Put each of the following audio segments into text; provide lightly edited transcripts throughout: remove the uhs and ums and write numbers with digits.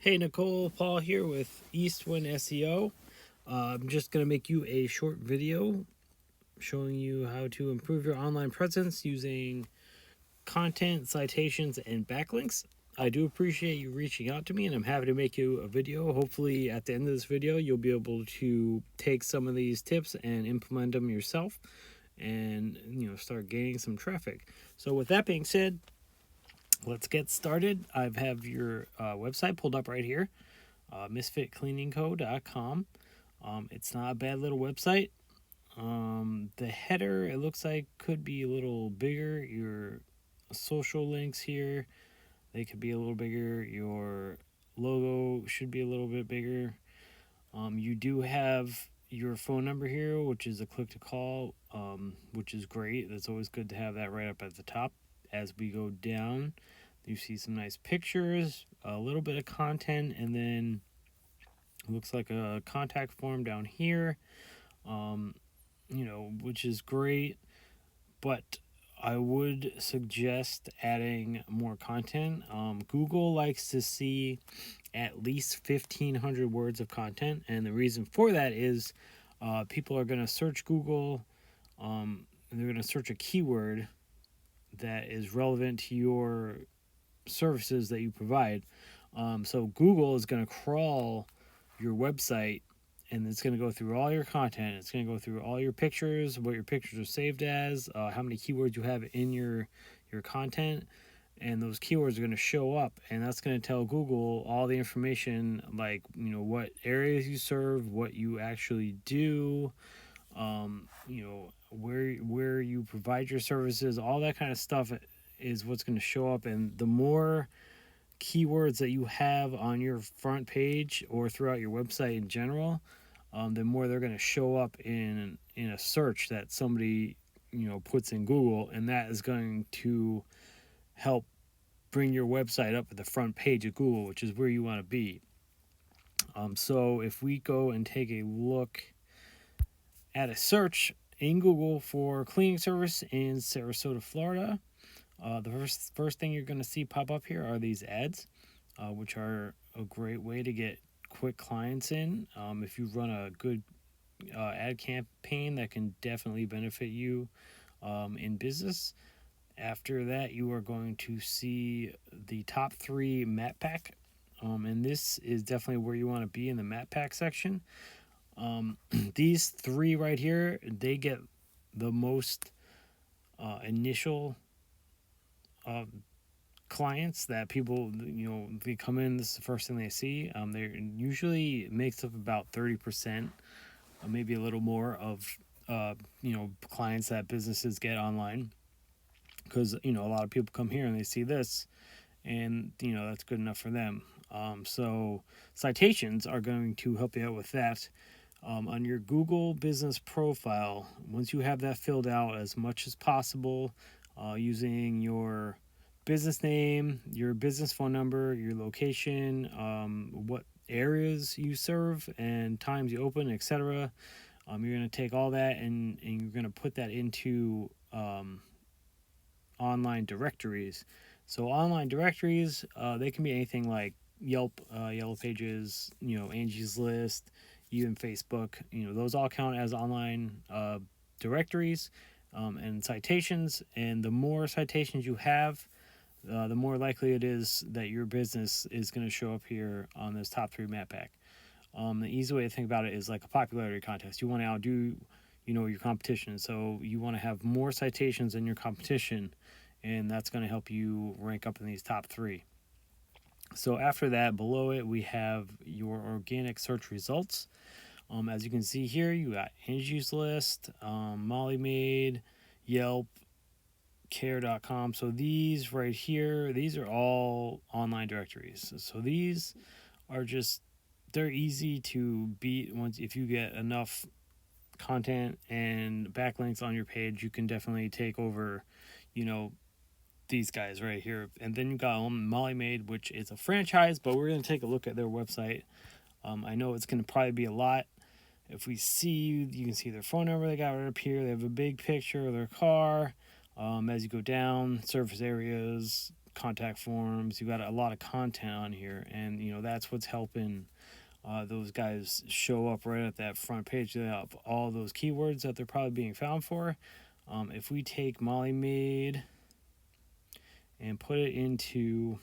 Hey Nicole, Paul here with Eastwind SEO. I'm just going to make you a short video showing you how to improve your online presence using content, citations, and backlinks. I do appreciate you reaching out to me, and I'm happy to make you a video. Hopefully at the end of this video you'll be able to take some of these tips and implement them yourself and start gaining some traffic. So with that being said, let's get started. I have your website pulled up right here, misfitcleaningco.com. It's not a bad little website. The header, it looks like, could be a little bigger. Your social links here, they could be a little bigger. Your logo should be a little bit bigger. You do have your phone number here, which is a click to call, which is great. That's always good to have that right up at the top. As we go down, you see some nice pictures, a little bit of content, and then looks like a contact form down here, which is great. But I would suggest adding more content. Google likes to see at least 1,500 words of content, and the reason for that is people are going to search Google. They're going to search a keyword that is relevant to your services that you provide. So Google is going to crawl your website, and it's going to go through all your content. It's going to go through all your pictures, what your pictures are saved as, how many keywords you have in your content, and those keywords are going to show up, and that's going to tell Google all the information, like what areas you serve, what you actually do, where you provide your services, all that kind of stuff is what's going to show up. And the more keywords that you have on your front page or throughout your website in general, the more they're going to show up in a search that somebody puts in Google, and that is going to help bring your website up at the front page of Google, which is where you want to be. So if we go and take a look at a search in Google for cleaning service in Sarasota, Florida, the first thing you're going to see pop up here are these ads, which are a great way to get quick clients in. If you run a good ad campaign, that can definitely benefit you in business. After that, you are going to see the top 3 map pack, and this is definitely where you want to be in the map pack section. These 3 right here, they get the most initial clients that people, they come in, this is the first thing they see. They usually makes up about 30%, maybe a little more of clients that businesses get online, because a lot of people come here and they see this, and that's good enough for them. So citations are going to help you out with that. On your Google business profile, once you have that filled out as much as possible, using your business name, your business phone number, your location, what areas you serve, and times you open, etc. You're going to take all that and you're going to put that into online directories. So online directories, they can be anything like Yelp, Yellow Pages, Angie's List, even Facebook. Those all count as online directories and citations. And the more citations you have, the more likely it is that your business is going to show up here on this top 3 map pack. The easy way to think about it is like a popularity contest. You want to outdo, your competition. So you want to have more citations than your competition, and that's going to help you rank up in these top 3. So after that, below it, we have your organic search results. As you can see here, you got Angie's List, Molly Made, Yelp, care.com. So these right here, these are all online directories. So these are they're easy to beat. If you get enough content and backlinks on your page, you can definitely take over, these guys right here. And then you got Molly Made, which is a franchise, but we're going to take a look at their website. I know it's going to probably be a lot. If we see, you can see their phone number they got right up here. They have a big picture of their car. As you go down, surface areas, contact forms. You got a lot of content on here, and that's what's helping those guys show up right at that front page. They have all those keywords that they're probably being found for. If we take Molly Maid and put it into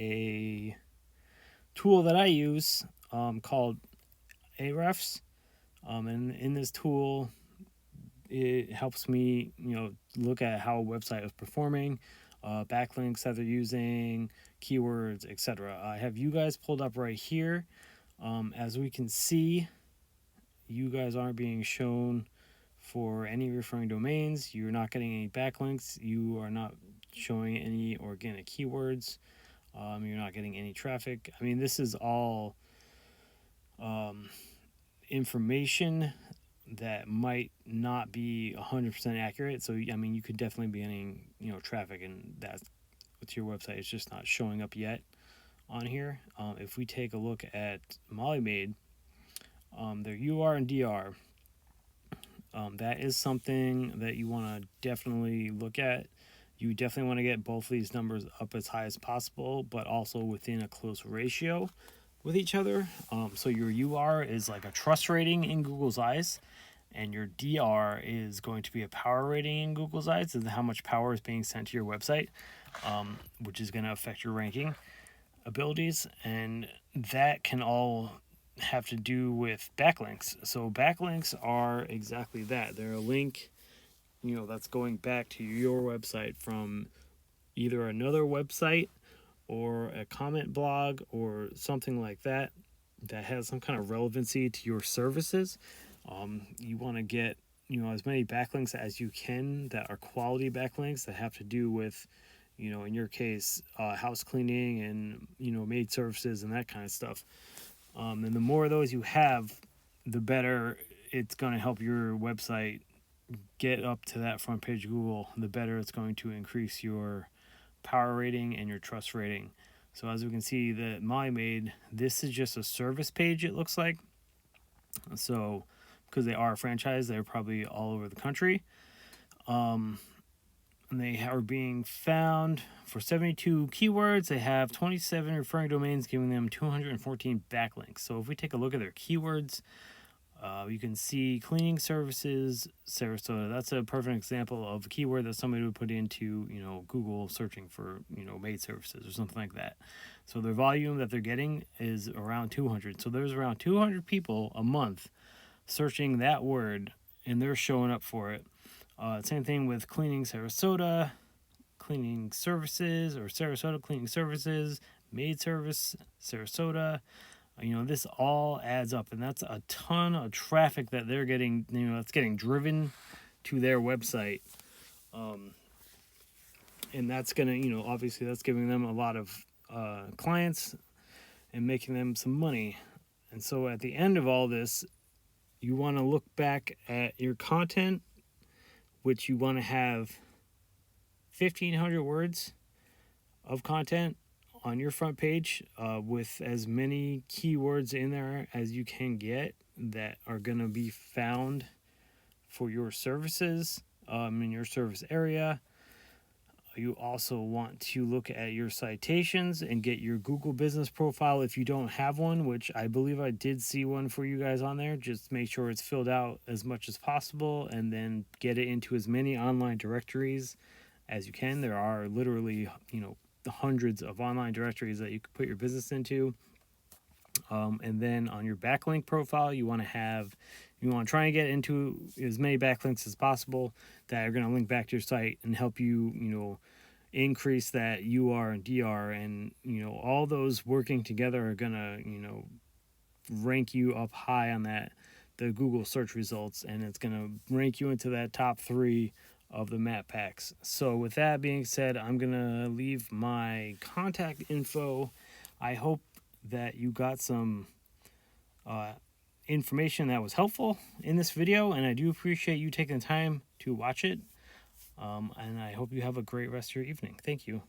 a tool that I use called Ahrefs, and in this tool, it helps me, look at how a website is performing, backlinks that they're using, keywords, etc. I have you guys pulled up right here. As we can see, you guys aren't being shown for any referring domains. You're not getting any backlinks. You are not showing any organic keywords. You're not getting any traffic. I mean, this is all information that might not be 100% accurate. So, I mean, you could definitely be getting, traffic, and that's with your website. It's just not showing up yet on here. If we take a look at Molly Maid, their UR and DR, that is something that you want to definitely look at. You definitely want to get both of these numbers up as high as possible, but also within a close ratio with each other. So your UR is like a trust rating in Google's eyes, and your DR is going to be a power rating in Google's eyes, and how much power is being sent to your website, which is going to affect your ranking abilities. And that can all have to do with backlinks. So backlinks are exactly that. They're a link, that's going back to your website from either another website or a comment blog or something like that has some kind of relevancy to your services. You want to get, as many backlinks as you can that are quality backlinks that have to do with, in your case, house cleaning and, maid services and that kind of stuff. And the more of those you have, the better it's going to help your website get up to that front page of Google, the better it's going to increase your power rating and your trust rating. So as we can see, the Molly Maid, this is just a service page, it looks like. So because they are a franchise, they're probably all over the country. And they are being found for 72 keywords. They have 27 referring domains, giving them 214 backlinks. So if we take a look at their keywords, you can see cleaning services, Sarasota. That's a perfect example of a keyword that somebody would put into, Google searching for, maid services or something like that. So their volume that they're getting is around 200. So there's around 200 people a month searching that word, and they're showing up for it. Same thing with cleaning Sarasota, cleaning services, or Sarasota cleaning services, maid service, Sarasota. This all adds up, and that's a ton of traffic that they're getting, that's getting driven to their website. And that's going to, obviously that's giving them a lot of clients and making them some money. And so at the end of all this, you want to look back at your content, which you want to have 1,500 words of content on your front page with as many keywords in there as you can get that are going to be found for your services in your service area. You also want to look at your citations and get your Google business profile if you don't have one, which I believe I did see one for you guys on there. Just make sure it's filled out as much as possible, and then get it into as many online directories as you can. There are literally, the hundreds of online directories that you could put your business into. And then on your backlink profile, you want to try and get into as many backlinks as possible that are going to link back to your site and help you, increase that UR and DR, and, all those working together are going to, rank you up high on the Google search results, and it's going to rank you into that top 3 of the map packs. So with that being said, I'm going to leave my contact info. I hope that you got some information that was helpful in this video, and I do appreciate you taking the time to watch it. And I hope you have a great rest of your evening. Thank you.